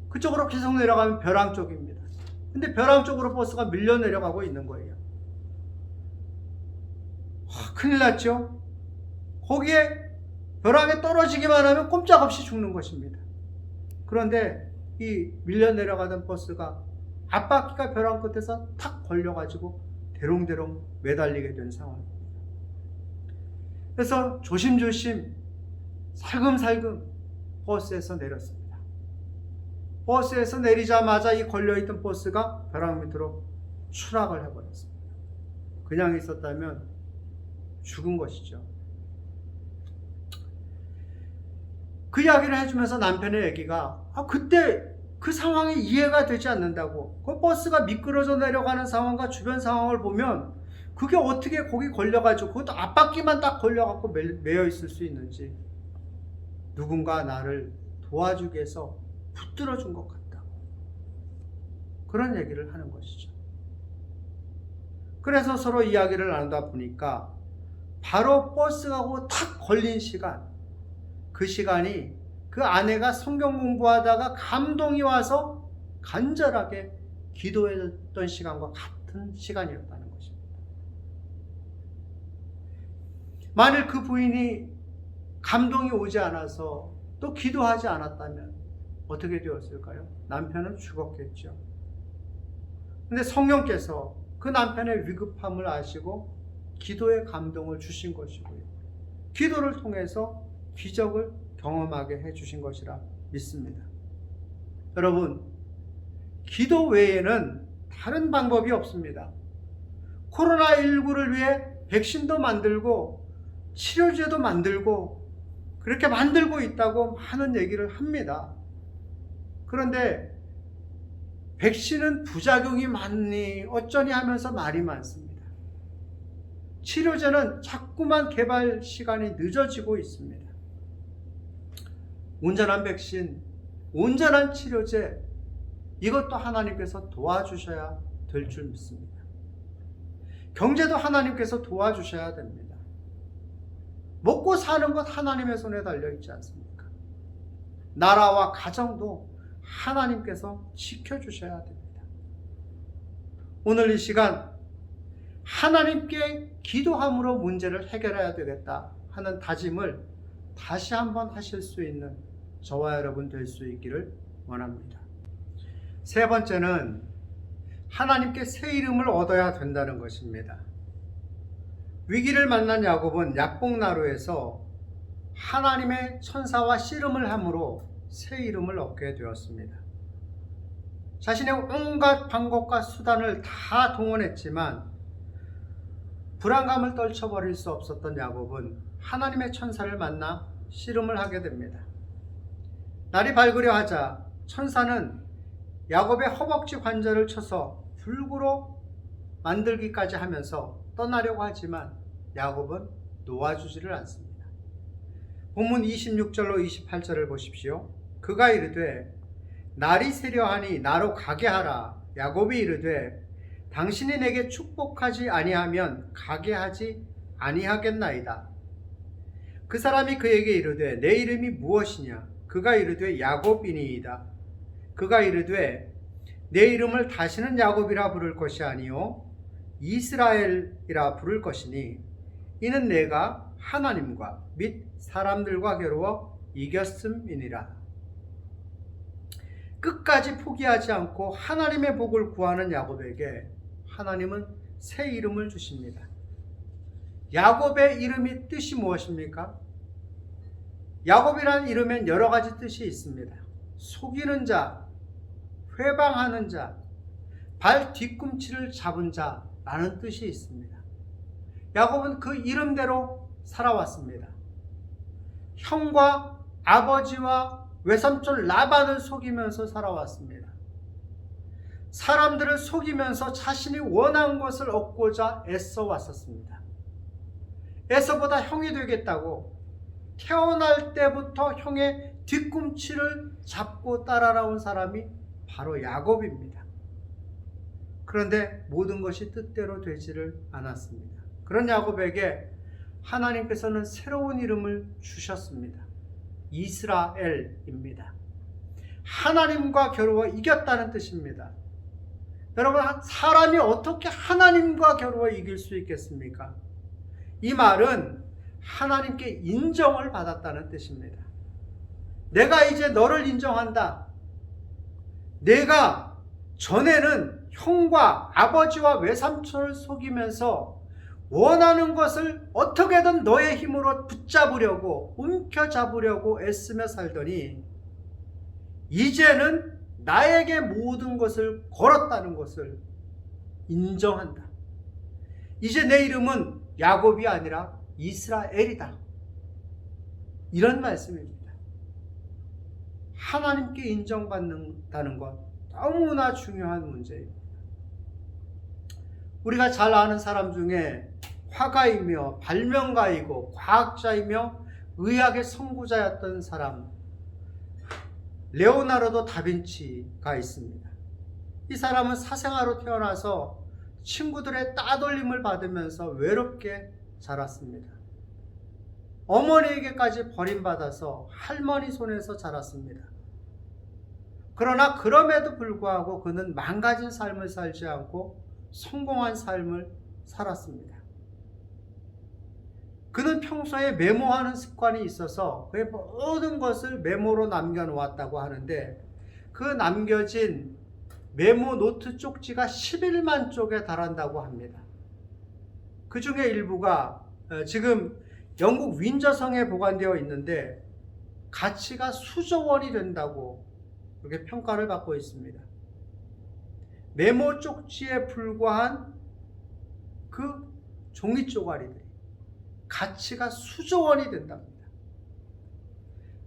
그쪽으로 계속 내려가면 벼랑 쪽입니다. 근데 벼랑 쪽으로 버스가 밀려 내려가고 있는 거예요. 큰일 났죠? 거기에 벼랑에 떨어지기만 하면 꼼짝없이 죽는 것입니다. 그런데 이 밀려 내려가던 버스가 앞바퀴가 벼랑 끝에서 탁 걸려가지고 대롱대롱 매달리게 된 상황입니다. 그래서 조심조심 살금살금 버스에서 내렸습니다. 버스에서 내리자마자 이 걸려있던 버스가 벼랑 밑으로 추락을 해버렸습니다. 그냥 있었다면 죽은 것이죠. 그 이야기를 해주면서 남편의 얘기가 그때 그 상황이 이해가 되지 않는다고. 그 버스가 미끄러져 내려가는 상황과 주변 상황을 보면 그게 어떻게 거기 걸려가지고 그것도 앞바퀴만 딱 걸려갖고 매여 있을 수 있는지, 누군가 나를 도와주기 위해서 붙들어 준 것 같다고, 그런 얘기를 하는 것이죠. 그래서 서로 이야기를 나누다 보니까 바로 버스하고 탁 걸린 시간, 그 시간이 그 아내가 성경 공부하다가 감동이 와서 간절하게 기도했던 시간과 같은 시간이었다는 것입니다. 만일 그 부인이 감동이 오지 않아서 또 기도하지 않았다면 어떻게 되었을까요? 남편은 죽었겠죠. 근데 성령께서 그 남편의 위급함을 아시고 기도의 감동을 주신 것이고요, 기도를 통해서 기적을 경험하게 해주신 것이라 믿습니다. 여러분, 기도 외에는 다른 방법이 없습니다. 코로나19를 위해 백신도 만들고 치료제도 만들고 그렇게 만들고 있다고 많은 얘기를 합니다. 그런데 백신은 부작용이 많니 어쩌니 하면서 말이 많습니다. 치료제는 자꾸만 개발 시간이 늦어지고 있습니다. 온전한 백신, 온전한 치료제, 이것도 하나님께서 도와주셔야 될 줄 믿습니다. 경제도 하나님께서 도와주셔야 됩니다. 먹고 사는 것 하나님의 손에 달려있지 않습니까? 나라와 가정도 하나님께서 지켜주셔야 됩니다. 오늘 이 시간 하나님께 기도함으로 문제를 해결해야 되겠다 하는 다짐을 다시 한번 하실 수 있는 저와 여러분 될 수 있기를 원합니다. 세 번째는 하나님께 새 이름을 얻어야 된다는 것입니다. 위기를 만난 야곱은 약복나루에서 하나님의 천사와 씨름을 함으로 새 이름을 얻게 되었습니다. 자신의 온갖 방법과 수단을 다 동원했지만 불안감을 떨쳐버릴 수 없었던 야곱은 하나님의 천사를 만나 씨름을 하게 됩니다. 날이 밝으려 하자 천사는 야곱의 허벅지 관절을 쳐서 불구로 만들기까지 하면서 떠나려고 하지만 야곱은 놓아주지를 않습니다. 본문 26절로 28절을 보십시오. 그가 이르되 날이 새려하니 나로 가게 하라. 야곱이 이르되 당신이 내게 축복하지 아니하면 가게 하지 아니하겠나이다. 그 사람이 그에게 이르되 내 이름이 무엇이냐? 그가 이르되 야곱이니이다. 그가 이르되 내 이름을 다시는 야곱이라 부를 것이 아니요 이스라엘이라 부를 것이니 이는 내가 하나님과 및 사람들과 겨루어 이겼음이니라. 끝까지 포기하지 않고 하나님의 복을 구하는 야곱에게 하나님은 새 이름을 주십니다. 야곱의 이름이 뜻이 무엇입니까? 야곱이라는 이름엔 여러 가지 뜻이 있습니다. 속이는 자, 회방하는 자, 발 뒤꿈치를 잡은 자라는 뜻이 있습니다. 야곱은 그 이름대로 살아왔습니다. 형과 아버지와 외삼촌 라반을 속이면서 살아왔습니다. 사람들을 속이면서 자신이 원한 것을 얻고자 애써 왔었습니다. 에서보다 형이 되겠다고 태어날 때부터 형의 뒤꿈치를 잡고 따라온 사람이 바로 야곱입니다. 그런데 모든 것이 뜻대로 되지를 않았습니다. 그런 야곱에게 하나님께서는 새로운 이름을 주셨습니다. 이스라엘입니다. 하나님과 겨루어 이겼다는 뜻입니다. 여러분, 사람이 어떻게 하나님과 겨루어 이길 수 있겠습니까? 이 말은 하나님께 인정을 받았다는 뜻입니다. 내가 이제 너를 인정한다. 내가 전에는 형과 아버지와 외삼촌을 속이면서 원하는 것을 어떻게든 너의 힘으로 붙잡으려고 움켜잡으려고 애쓰며 살더니 이제는 나에게 모든 것을 걸었다는 것을 인정한다. 이제 내 이름은 야곱이 아니라 이스라엘이다. 이런 말씀입니다. 하나님께 인정받는다는 것 너무나 중요한 문제입니다. 우리가 잘 아는 사람 중에 화가이며 발명가이고 과학자이며 의학의 선구자였던 사람 레오나르도 다빈치가 있습니다. 이 사람은 사생아로 태어나서 친구들의 따돌림을 받으면서 외롭게 자랐습니다. 어머니에게까지 버림받아서 할머니 손에서 자랐습니다. 그러나 그럼에도 불구하고 그는 망가진 삶을 살지 않고 성공한 삶을 살았습니다. 그는 평소에 메모하는 습관이 있어서 그의 모든 것을 메모로 남겨놓았다고 하는데 그 남겨진 메모 노트 쪽지가 11만 쪽에 달한다고 합니다. 그 중에 일부가 지금 영국 윈저성에 보관되어 있는데 가치가 수조 원이 된다고 그렇게 평가를 받고 있습니다. 메모 쪽지에 불과한 그 종이 쪼가리들이 가치가 수조 원이 된답니다.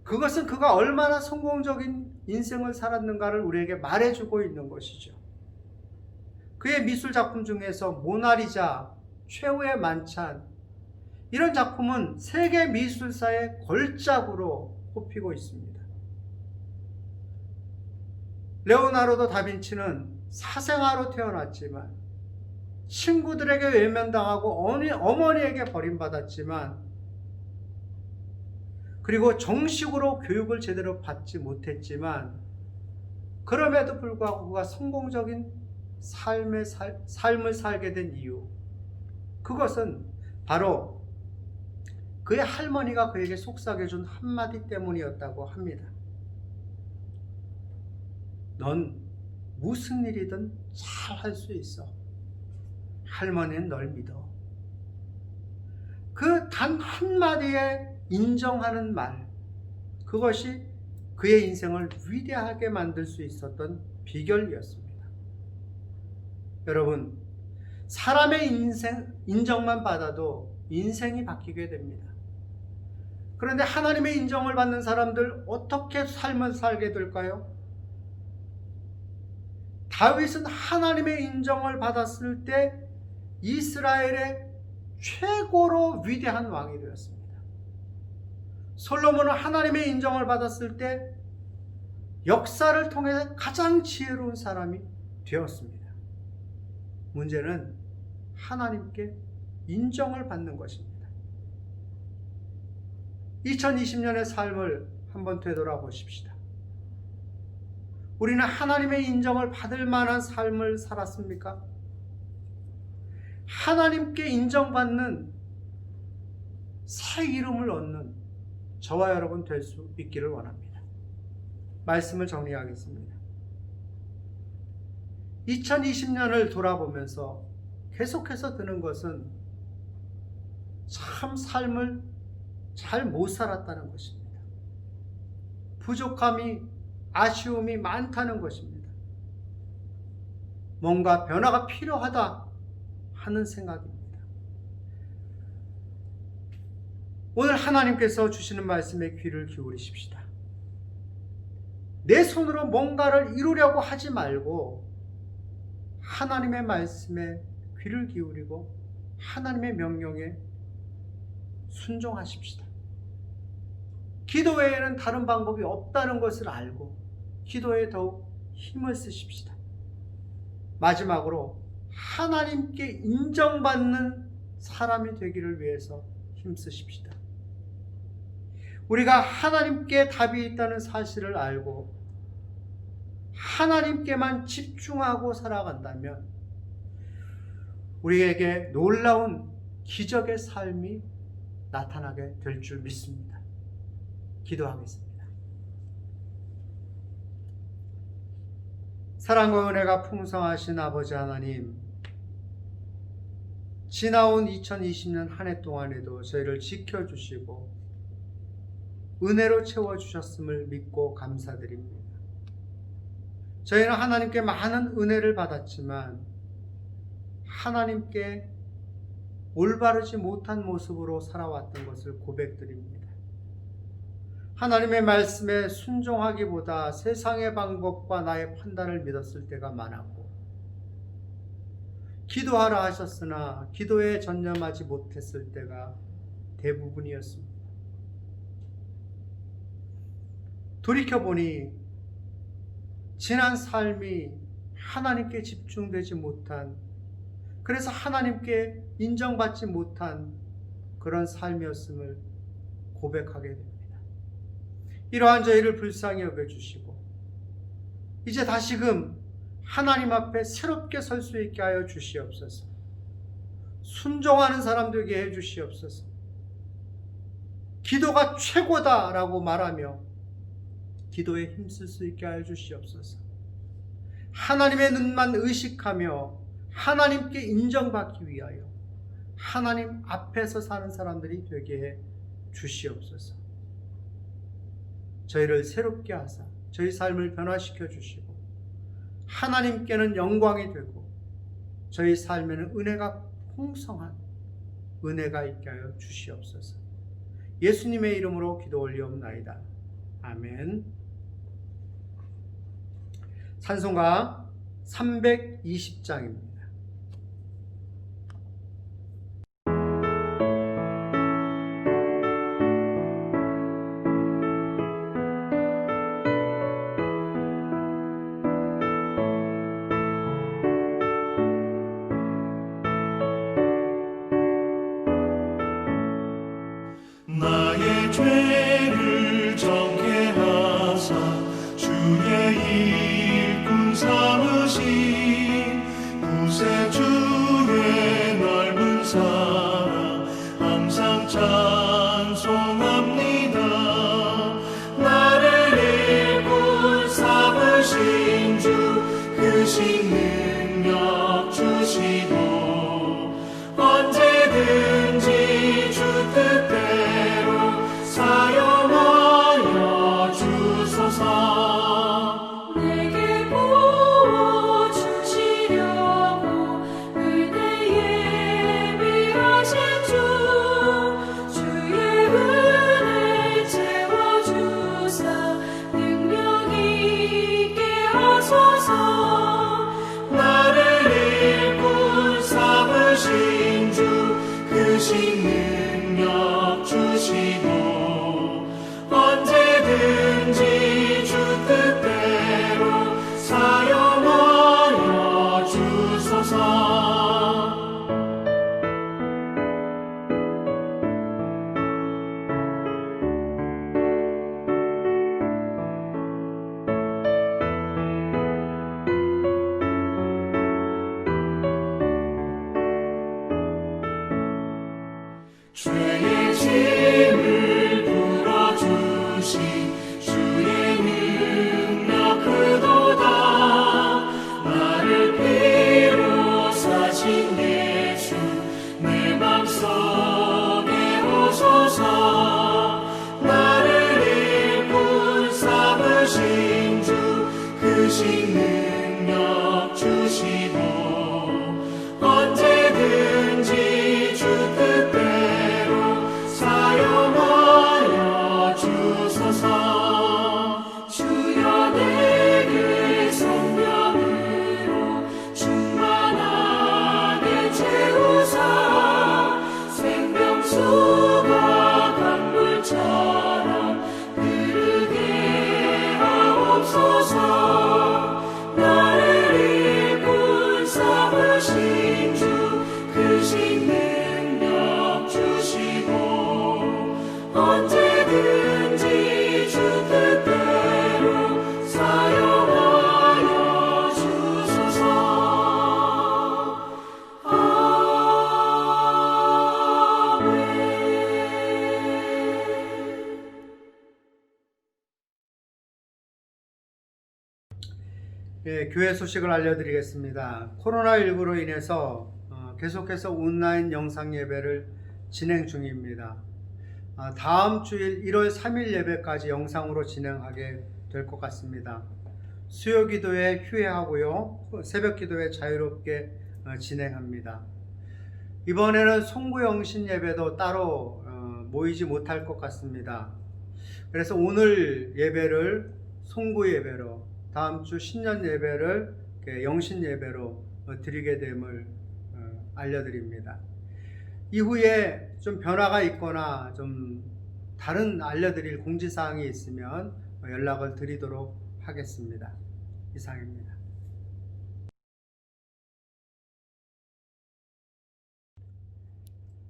그것은 그가 얼마나 성공적인 인생을 살았는가를 우리에게 말해주고 있는 것이죠. 그의 미술 작품 중에서 모나리자, 최후의 만찬, 이런 작품은 세계 미술사의 걸작으로 꼽히고 있습니다. 레오나르도 다빈치는 사생아로 태어났지만 친구들에게 외면당하고 어머니에게 버림받았지만 그리고 정식으로 교육을 제대로 받지 못했지만 그럼에도 불구하고 그가 성공적인 삶을 살게 된 이유, 그것은 바로 그의 할머니가 그에게 속삭여준 한마디 때문이었다고 합니다. 넌 무슨 일이든 잘 할 수 있어. 할머니는 널 믿어. 그 단 한마디에 인정하는 말, 그것이 그의 인생을 위대하게 만들 수 있었던 비결이었습니다. 여러분, 사람의 인정만 받아도 인생이 바뀌게 됩니다. 그런데 하나님의 인정을 받는 사람들 어떻게 삶을 살게 될까요? 다윗은 하나님의 인정을 받았을 때 이스라엘의 최고로 위대한 왕이 되었습니다. 솔로몬은 하나님의 인정을 받았을 때 역사를 통해 가장 지혜로운 사람이 되었습니다. 문제는 하나님께 인정을 받는 것입니다. 2020년의 삶을 한번 되돌아보십시다. 우리는 하나님의 인정을 받을 만한 삶을 살았습니까? 하나님께 인정받는 새 이름을 얻는 저와 여러분 될 수 있기를 원합니다. 말씀을 정리하겠습니다. 2020년을 돌아보면서 계속해서 드는 것은 참 삶을 잘 못 살았다는 것입니다. 부족함이, 아쉬움이 많다는 것입니다. 뭔가 변화가 필요하다 하는 생각입니다. 오늘 하나님께서 주시는 말씀에 귀를 기울이십시다. 내 손으로 뭔가를 이루려고 하지 말고 하나님의 말씀에 귀를 기울이고 하나님의 명령에 순종하십시다. 기도 외에는 다른 방법이 없다는 것을 알고 기도에 더욱 힘을 쓰십시다. 마지막으로 하나님께 인정받는 사람이 되기를 위해서 힘쓰십시다. 우리가 하나님께 답이 있다는 사실을 알고 하나님께만 집중하고 살아간다면 우리에게 놀라운 기적의 삶이 나타나게 될 줄 믿습니다. 기도하겠습니다. 사랑과 은혜가 풍성하신 아버지 하나님, 지나온 2020년 한 해 동안에도 저희를 지켜주시고 은혜로 채워주셨음을 믿고 감사드립니다. 저희는 하나님께 많은 은혜를 받았지만 하나님께 올바르지 못한 모습으로 살아왔던 것을 고백드립니다. 하나님의 말씀에 순종하기보다 세상의 방법과 나의 판단을 믿었을 때가 많았고 기도하라 하셨으나 기도에 전념하지 못했을 때가 대부분이었습니다. 돌이켜보니 지난 삶이 하나님께 집중되지 못한, 그래서 하나님께 인정받지 못한 그런 삶이었음을 고백하게 됩니다. 이러한 저희를 불쌍히 여겨주시고 이제 다시금 하나님 앞에 새롭게 설 수 있게 하여 주시옵소서. 순종하는 사람 되게 해 주시옵소서. 기도가 최고다라고 말하며 기도에 힘쓸 수 있게 하여 주시옵소서. 하나님의 눈만 의식하며 하나님께 인정받기 위하여 하나님 앞에서 사는 사람들이 되게 해 주시옵소서. 저희를 새롭게 하사 저희 삶을 변화시켜 주시고 하나님께는 영광이 되고 저희 삶에는 은혜가 풍성한 은혜가 있게 하여 주시옵소서. 예수님의 이름으로 기도 올리옵나이다. 아멘. 찬송가 320장입니다. 나의 죄를 정케 하사 주의 일꾼 삼으신 구세주의 넓은 사랑 항상 찬송합니다. 나를 일꾼 삼으신 주 크신 능력 주시고 언제든지 주 뜻대로 사용하여 주소서. 내게 부어 주시려고 은혜 예비하신 주의 은혜 채워주사 능력 있게 하소서. 나를 일꾼 삼으신 주 크신 능력 주시고 언제든지 주 뜻대로 사용하여 주소서. 죄의 짐을 풀어주신 주의 능력 크도다. 나를 피로 사신 예수 내 맘속에 오소서. 나를 일꾼 삼으신 주 크신 능력 주시고 언제든지 주 뜻대로 사용하여 주소서. 주여 내게 성령으로 충만하게 채우사 생명수가 강물처럼 흐르게 하옵소서. 나를 일꾼 삼으신 주 크신 능력 주시고 언제든지 주 뜻대로 사용하여 주소서. 아멘. 교회 소식을 알려드리겠습니다. 코로나19로 인해서 계속해서 온라인 영상 예배를 진행 중입니다. 다음 주일 1월 3일 예배까지 영상으로 진행하게 될 것 같습니다. 수요 기도에 휴회하고요. 새벽 기도에 자유롭게 진행합니다. 이번에는 송구 영신 예배도 따로 모이지 못할 것 같습니다. 그래서 오늘 예배를 송구 예배로, 다음 주 신년 예배를 영신 예배로 드리게 됨을 알려드립니다. 이후에 좀 변화가 있거나 좀 다른 알려드릴 공지사항이 있으면 연락을 드리도록 하겠습니다. 이상입니다.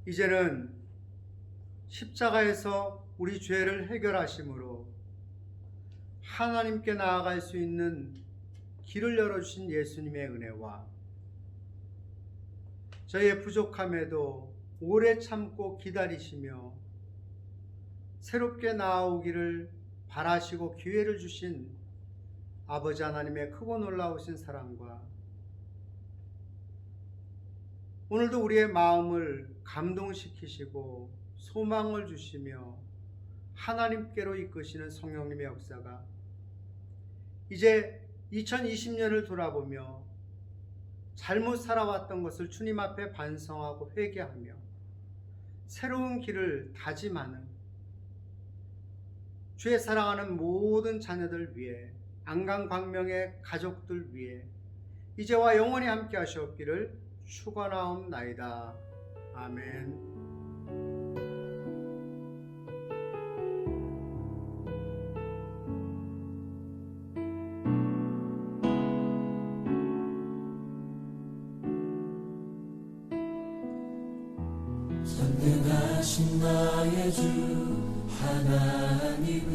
이제는 십자가에서 우리 죄를 해결하심으로 하나님께 나아갈 수 있는 길을 열어주신 예수님의 은혜와 저희의 부족함에도 오래 참고 기다리시며 새롭게 나아오기를 바라시고 기회를 주신 아버지 하나님의 크고 놀라우신 사랑과 오늘도 우리의 마음을 감동시키시고 소망을 주시며 하나님께로 이끄시는 성령님의 역사가 이제 2020년을 돌아보며 잘못 살아왔던 것을 주님 앞에 반성하고 회개하며 새로운 길을 다짐하는 주의 사랑하는 모든 자녀들 위해 안강광명의 가족들 위해 이제와 영원히 함께 하시옵기를 축원하옵나이다. 아멘. 전능하신 나의 주 하나님은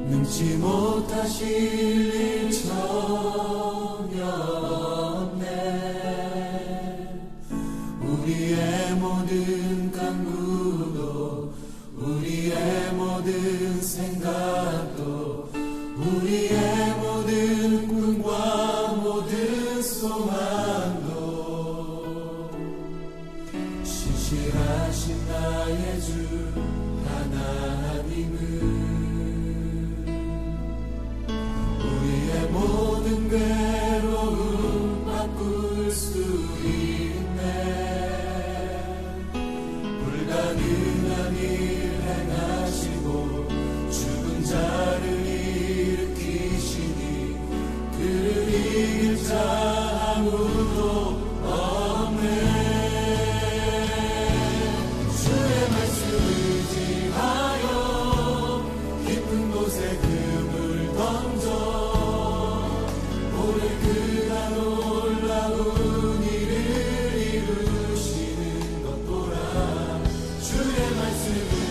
능치 못하실 일 전혀 없네. 우리의 모든 간구도 우리의 모든 생각도 우리의 모든 꿈과 모든 소망도 신실하신 나의 주 하나님은 우리의 모든 괴로움 바꿀 수 있네. 불가능한 일 행하시고 죽은 자를 일으키시니 그를 이길 자 아무도 없네. 주의 말씀을